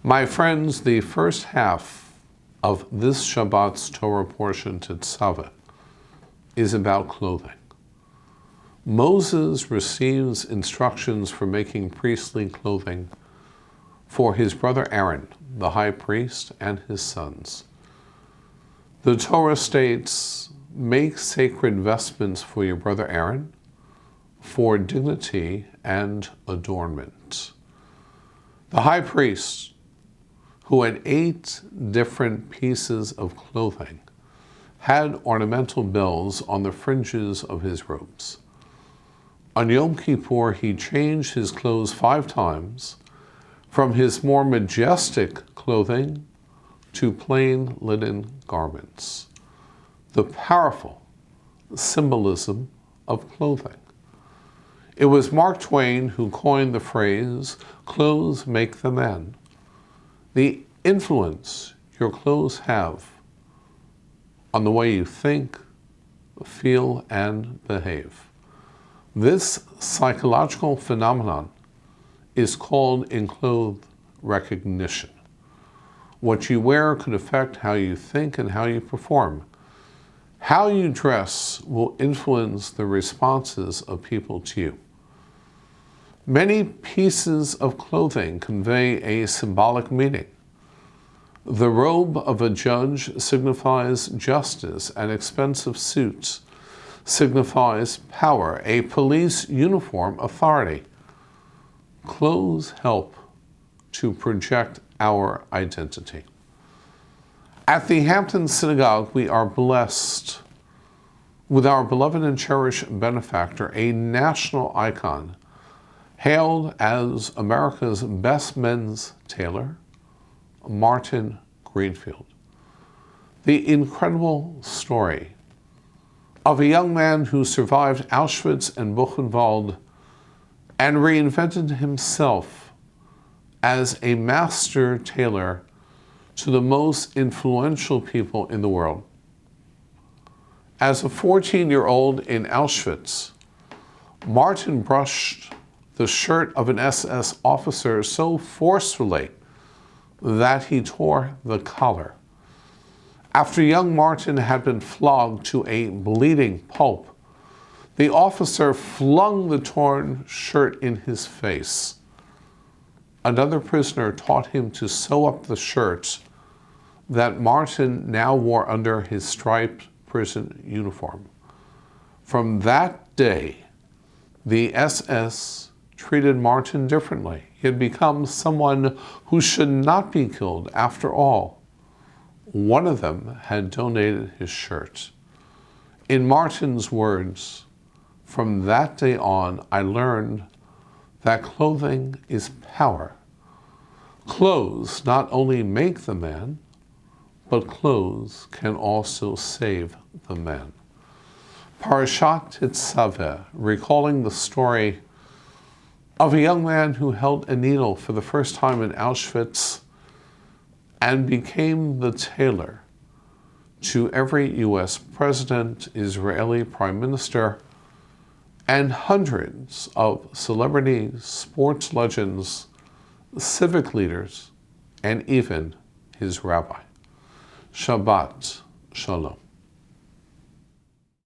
My friends, the first half of this Shabbat's Torah portion, Tetzaveh, is about clothing. Moses receives instructions for making priestly clothing for his brother Aaron, the high priest, and his sons. The Torah states, make sacred vestments for your brother Aaron, for dignity and adornment. The high priest, who had 8 different pieces of clothing, had ornamental bells on the fringes of his robes. On Yom Kippur, he changed his clothes 5 times, from his more majestic clothing to plain linen garments. The powerful symbolism of clothing. It was Mark Twain who coined the phrase, clothes make the man. The influence your clothes have on the way you think, feel, and behave. This psychological phenomenon is called in clothes recognition. What you wear could affect how you think and how you perform. How you dress will influence the responses of people to you. Many pieces of clothing convey a symbolic meaning. The robe of a judge signifies justice. An expensive suit signifies power. A police uniform, authority. Clothes help to project our identity. At the Hampton Synagogue, we are blessed with our beloved and cherished benefactor, a national icon, hailed as America's best men's tailor, Martin Greenfield. The incredible story of a young man who survived Auschwitz and Buchenwald and reinvented himself as a master tailor to the most influential people in the world. As a 14-year-old in Auschwitz, Martin brushed the shirt of an SS officer so forcefully that he tore the collar. After young Martin had been flogged to a bleeding pulp, the officer flung the torn shirt in his face. Another prisoner taught him to sew up the shirt that Martin now wore under his striped prison uniform. From that day, the SS treated Martin differently. He had become someone who should not be killed. After all, one of them had donated his shirt. In Martin's words, from that day on, I learned that clothing is power. Clothes not only make the man, but clothes can also save the man. Parashat Tetzaveh, recalling the story of a young man who held a needle for the first time in Auschwitz and became the tailor to every U.S. president, Israeli prime minister, and hundreds of celebrities, sports legends, civic leaders, and even his rabbi. Shabbat Shalom.